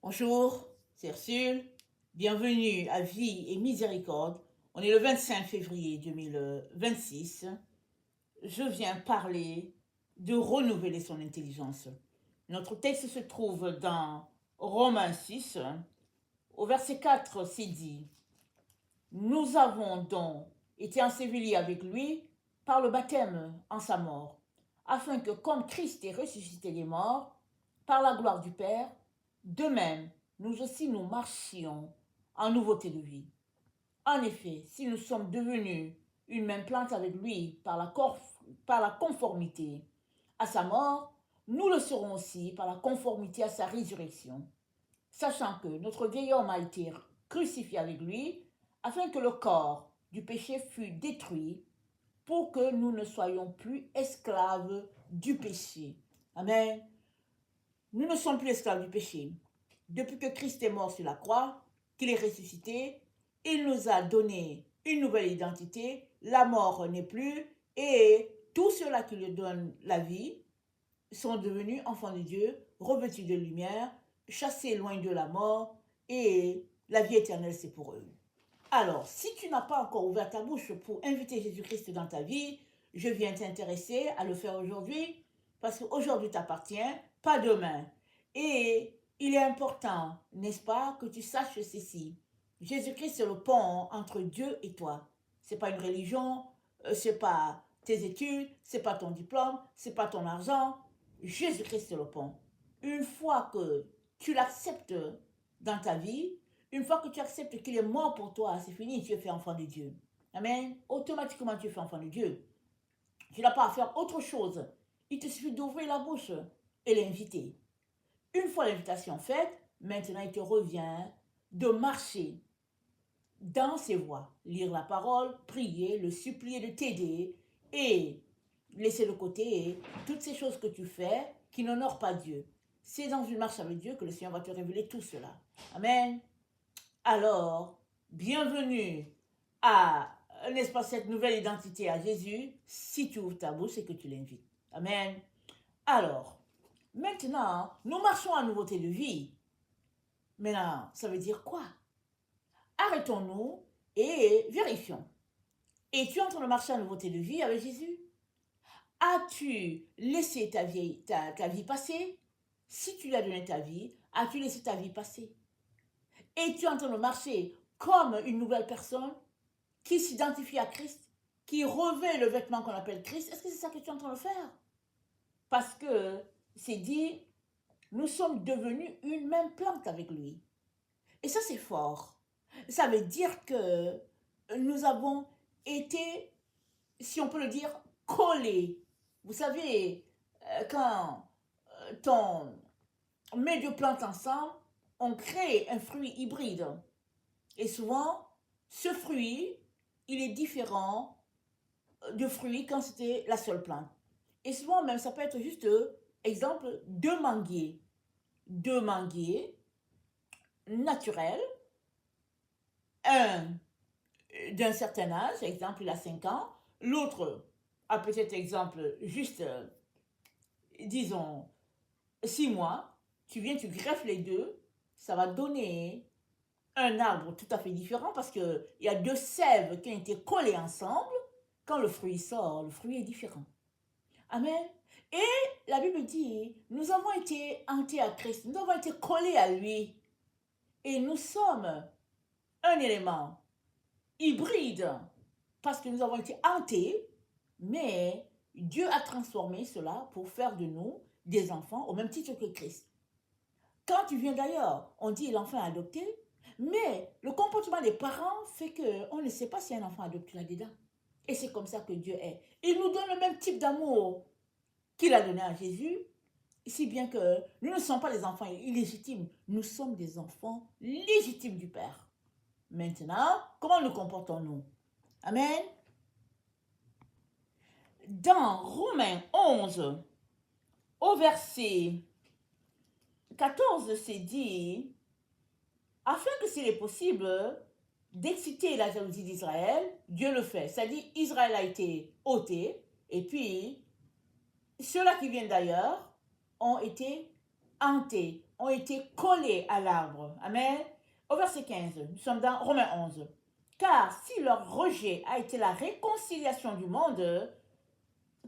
Bonjour, c'est Ursule. Bienvenue à Vie et Miséricorde. On est le 25 février 2026. Je viens parler de renouveler son intelligence. Notre texte se trouve dans Romains 6. Au verset 4, c'est dit: Nous avons donc été ensevelis avec lui par le baptême en sa mort, afin que, comme Christ est ressuscité des morts, par la gloire du Père, de même, nous aussi nous marchions en nouveauté de vie. En effet, si nous sommes devenus une même plante avec lui par la conformité à sa mort, nous le serons aussi par la conformité à sa résurrection, sachant que notre vieil homme a été crucifié avec lui, afin que le corps du péché fût détruit, pour que nous ne soyons plus esclaves du péché. Amen. Nous ne sommes plus esclaves du péché. Depuis que Christ est mort sur la croix, qu'il est ressuscité, il nous a donné une nouvelle identité. La mort n'est plus, et tous ceux-là qui lui donnent la vie sont devenus enfants de Dieu, revêtus de lumière, chassés loin de la mort, et la vie éternelle, c'est pour eux. Alors, si tu n'as pas encore ouvert ta bouche pour inviter Jésus-Christ dans ta vie, je viens t'intéresser à le faire aujourd'hui, parce qu'aujourd'hui t'appartient, pas demain. Et il est important, n'est-ce pas, que tu saches ceci. Jésus-Christ, c'est le pont entre Dieu et toi. C'est pas une religion, c'est pas tes études, c'est pas ton diplôme, c'est pas ton argent. Jésus-Christ, c'est le pont. Une fois que tu l'acceptes dans ta vie, une fois que tu acceptes qu'il est mort pour toi, c'est fini, tu es fait enfant de Dieu. Amen. Automatiquement, tu es fait enfant de Dieu. Tu n'as pas à faire autre chose. Il te suffit d'ouvrir la bouche et l'inviter. Une fois l'invitation faite, maintenant il te revient de marcher dans ses voies. Lire la parole, prier, le supplier de t'aider et laisser de côté toutes ces choses que tu fais qui n'honorent pas Dieu. C'est dans une marche avec Dieu que le Seigneur va te révéler tout cela. Amen. Alors, bienvenue à, n'est-ce pas, cette nouvelle identité à Jésus, si tu ouvres ta bouche et que tu l'invites. Amen. Alors, maintenant, nous marchons à nouveauté de vie. Maintenant, ça veut dire quoi? Arrêtons-nous et vérifions. Es-tu en train de marcher à nouveauté de vie avec Jésus? As-tu laissé ta vie passer? Si tu lui as donné ta vie, as-tu laissé ta vie passer? Es-tu en train de marcher comme une nouvelle personne qui s'identifie à Christ, qui revêt le vêtement qu'on appelle Christ? Est-ce que c'est ça que tu es en train de faire? Parce que c'est dit, nous sommes devenus une même plante avec lui. Et ça, c'est fort. Ça veut dire que nous avons été, si on peut le dire, collés. Vous savez, quand on met deux plantes ensemble, on crée un fruit hybride. Et souvent, ce fruit, il est différent de fruits quand c'était la seule plante. Et souvent même, ça peut être juste, exemple, deux manguiers. Deux manguiers naturels, un d'un certain âge, exemple, il a 5 ans, l'autre a peut-être, exemple, juste, disons, 6 mois. Tu viens, tu greffes les deux, ça va donner un arbre tout à fait différent parce qu'il y a deux sèves qui ont été collées ensemble. Quand le fruit sort, le fruit est différent. Amen. Et la Bible dit, nous avons été hantés à Christ, nous avons été collés à lui. Et nous sommes un élément hybride parce que nous avons été hantés, mais Dieu a transformé cela pour faire de nous des enfants au même titre que Christ. Quand tu viens d'ailleurs, on dit l'enfant adopté, mais le comportement des parents fait qu'on ne sait pas si un enfant adopté là-dedans. Et c'est comme ça que Dieu est. Il nous donne le même type d'amour qu'il a donné à Jésus, si bien que nous ne sommes pas des enfants illégitimes, nous sommes des enfants légitimes du Père. Maintenant, comment nous comportons-nous? Amen. Dans Romains 11, au verset 14, c'est dit, afin que s'il est possible d'exciter la jalousie d'Israël, Dieu le fait. C'est-à-dire, Israël a été ôté, et puis ceux-là qui viennent d'ailleurs ont été hantés, ont été collés à l'arbre. Amen. Au verset 15, nous sommes dans Romains 11. Car si leur rejet a été la réconciliation du monde,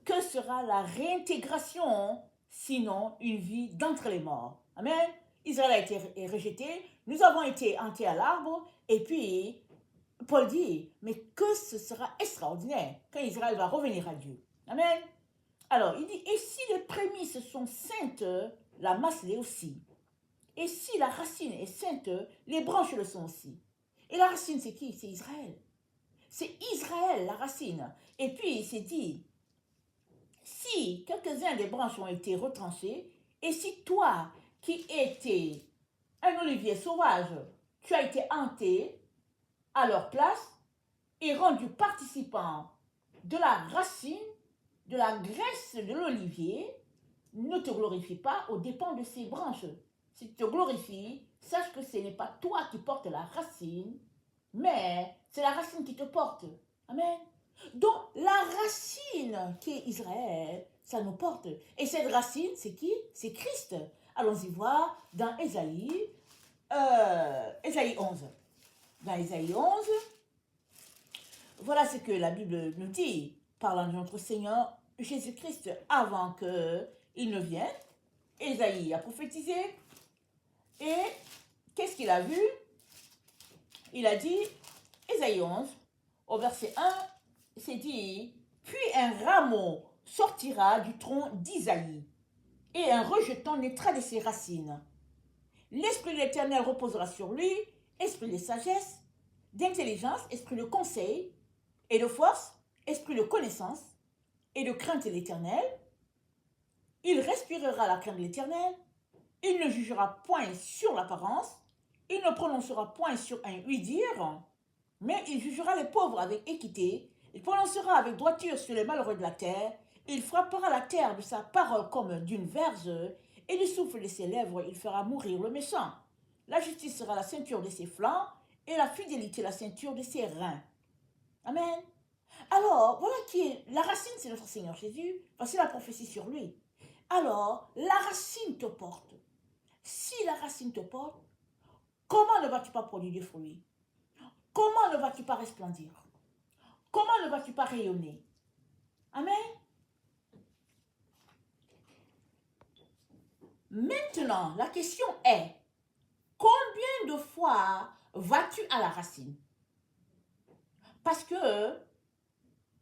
que sera la réintégration, sinon une vie d'entre les morts? Amen. Israël a été rejeté, nous avons été hantés à l'arbre, et puis Paul dit, mais que ce sera extraordinaire quand Israël va revenir à Dieu. Amen. Alors, il dit, et si les prémices sont saintes, la masse l'est aussi. Et si la racine est sainte, les branches le sont aussi. Et la racine, c'est qui? C'est Israël. C'est Israël, la racine. Et puis, il s'est dit, si quelques-uns des branches ont été retranchées, et si toi, qui étais un olivier sauvage, tu as été hanté à leur place et rendu participant de la racine, de la graisse de l'olivier, ne te glorifie pas aux dépens de ces branches. Si tu te glorifies, sache que ce n'est pas toi qui portes la racine, mais c'est la racine qui te porte. Amen. Donc, la racine qui est Israël, ça nous porte. Et cette racine, c'est qui? C'est Christ. Allons-y voir dans Ésaïe 11. Dans Ésaïe 11, voilà ce que la Bible nous dit, parlant de notre Seigneur Jésus-Christ avant qu'il ne vienne. Ésaïe a prophétisé. Et qu'est-ce qu'il a vu? Il a dit, Ésaïe 11, au verset 1, c'est dit, puis un rameau sortira du tronc d'Isaïe, et un rejeton naîtra de ses racines. L'Esprit de l'Éternel reposera sur lui, esprit de sagesse, d'intelligence, esprit de conseil, et de force, esprit de connaissance, et de crainte de l'Éternel. Il respirera la crainte de l'Éternel, il ne jugera point sur l'apparence, il ne prononcera point sur un oui-dire, mais il jugera les pauvres avec équité, il prononcera avec droiture sur les malheureux de la terre, il frappera la terre de sa parole comme d'une verge, et du souffle de ses lèvres, il fera mourir le méchant. La justice sera la ceinture de ses flancs, et la fidélité la ceinture de ses reins. Amen. Alors, voilà qui est, la racine, c'est notre Seigneur Jésus, voici la prophétie sur lui. Alors, la racine te porte. Si la racine te porte, comment ne vas-tu pas produire des fruits? Comment ne vas-tu pas resplendir? Comment ne vas-tu pas rayonner? Amen. Maintenant, la question est, combien de fois vas-tu à la racine? Parce que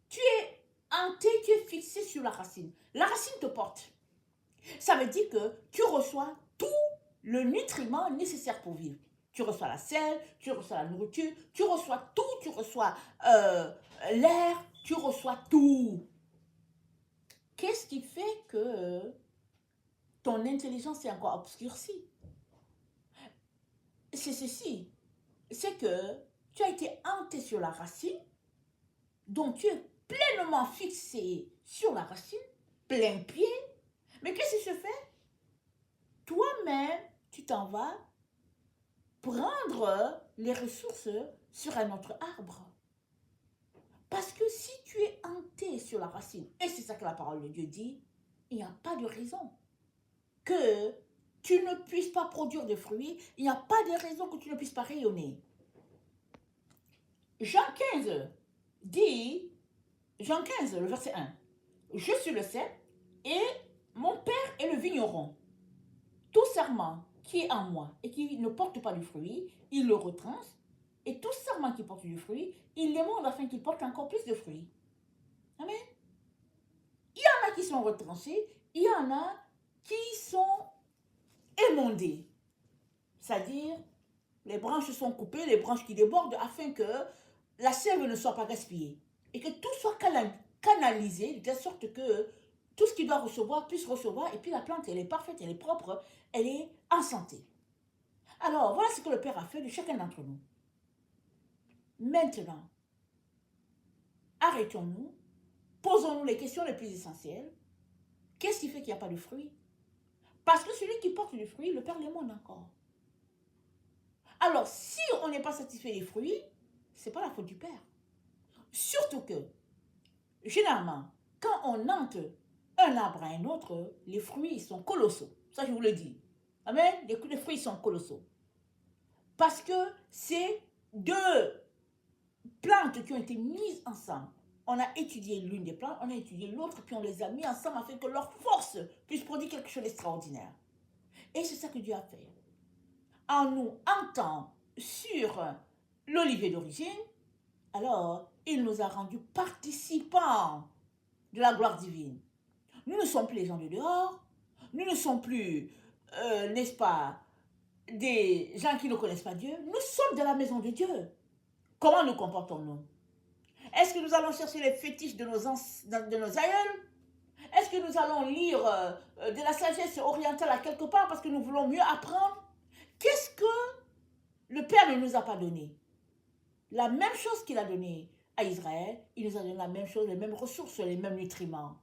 tu es hanté, tu es fixé sur la racine. La racine te porte. Ça veut dire que tu reçois tout le nutriment nécessaire pour vivre. Tu reçois la sel, tu reçois la nourriture, tu reçois tout, tu reçois l'air, tu reçois tout. Qu'est-ce qui fait que ton intelligence est encore obscurcie? C'est ceci, c'est que tu as été hanté sur la racine, donc tu es pleinement fixé sur la racine, plein pied. Mais qu'est-ce qui se fait? Toi-même, tu t'en vas prendre les ressources sur un autre arbre. Parce que si tu es hanté sur la racine, et c'est ça que la parole de Dieu dit, il n'y a pas de raison que tu ne puisses pas produire de fruits, il n'y a pas de raison que tu ne puisses pas rayonner. Jean 15 dit, Jean 15, le verset 1, je suis le cep et mon père est le vigneron. Tout serment qui est en moi et qui ne porte pas du fruit, il le retranche. Et tout serment qui porte du fruit, il l'émonde afin qu'il porte encore plus de fruits. Amen. Il y en a qui sont retranchés, il y en a qui sont émondés. C'est-à-dire, les branches sont coupées, les branches qui débordent, afin que la sève ne soit pas gaspillée. Et que tout soit canalisé, de telle sorte que tout ce qu'il doit recevoir puisse recevoir. Et puis la plante, elle est parfaite, elle est propre, elle est en santé. Alors, voilà ce que le Père a fait de chacun d'entre nous. Maintenant, arrêtons-nous, posons-nous les questions les plus essentielles. Qu'est-ce qui fait qu'il n'y a pas de fruit? Parce que celui qui porte du fruit, le Père l'émonde encore. Alors, si on n'est pas satisfait des fruits, ce n'est pas la faute du Père. Surtout que, généralement, quand on hante un arbre à un autre, les fruits sont colossaux. Ça, je vous le dis. Amen. Les fruits sont colossaux. Parce que c'est deux plantes qui ont été mises ensemble. On a étudié l'une des plantes, on a étudié l'autre, puis on les a mis ensemble afin que leur force puisse produire quelque chose d'extraordinaire. Et c'est ça que Dieu a fait. En nous entend sur l'olivier d'origine, alors il nous a rendus participants de la gloire divine. Nous ne sommes plus les gens de dehors, nous ne sommes plus, n'est-ce pas, des gens qui ne connaissent pas Dieu. Nous sommes de la maison de Dieu. Comment nous comportons-nous? Est-ce que nous allons chercher les fétiches de nos aïeuls? Est-ce que nous allons lire de la sagesse orientale à quelque part parce que nous voulons mieux apprendre? Qu'est-ce que le Père ne nous a pas donné? La même chose qu'il a donné à Israël, il nous a donné la même chose, les mêmes ressources, les mêmes nutriments.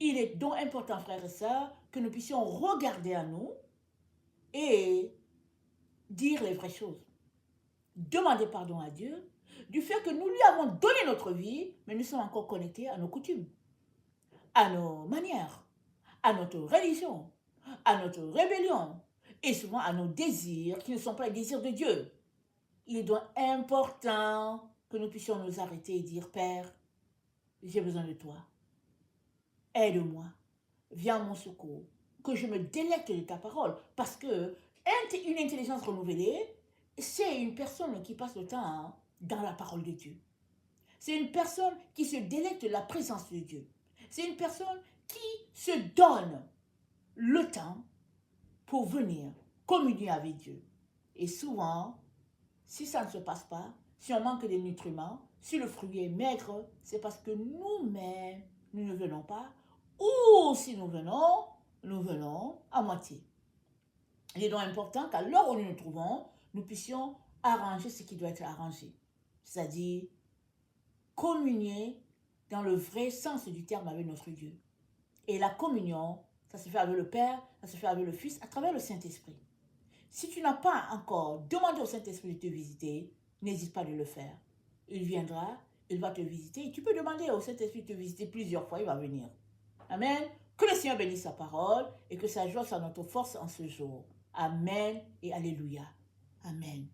Il est donc important, frères et sœurs, que nous puissions regarder à nous et dire les vraies choses. Demander pardon à Dieu du fait que nous lui avons donné notre vie, mais nous sommes encore connectés à nos coutumes, à nos manières, à notre religion, à notre rébellion et souvent à nos désirs qui ne sont pas les désirs de Dieu. Il est donc important que nous puissions nous arrêter et dire, Père, j'ai besoin de toi. Aide-moi, viens à mon secours, que je me délecte de ta parole. Parce que une intelligence renouvelée, c'est une personne qui passe le temps dans la parole de Dieu. C'est une personne qui se délecte de la présence de Dieu. C'est une personne qui se donne le temps pour venir communier avec Dieu. Et souvent, si ça ne se passe pas, si on manque de nutriments, si le fruit est maigre, c'est parce que nous-mêmes, nous ne venons pas. Ou si nous venons à moitié. Il est donc important qu'à l'heure où nous nous trouvons, nous puissions arranger ce qui doit être arrangé. C'est-à-dire communier dans le vrai sens du terme avec notre Dieu. Et la communion, ça se fait avec le Père, ça se fait avec le Fils, à travers le Saint-Esprit. Si tu n'as pas encore demandé au Saint-Esprit de te visiter, n'hésite pas de le faire. Il viendra, il va te visiter. Et tu peux demander au Saint-Esprit de te visiter plusieurs fois, il va venir. Amen. Que le Seigneur bénisse sa parole et que sa joie soit notre force en ce jour. Amen et alléluia. Amen.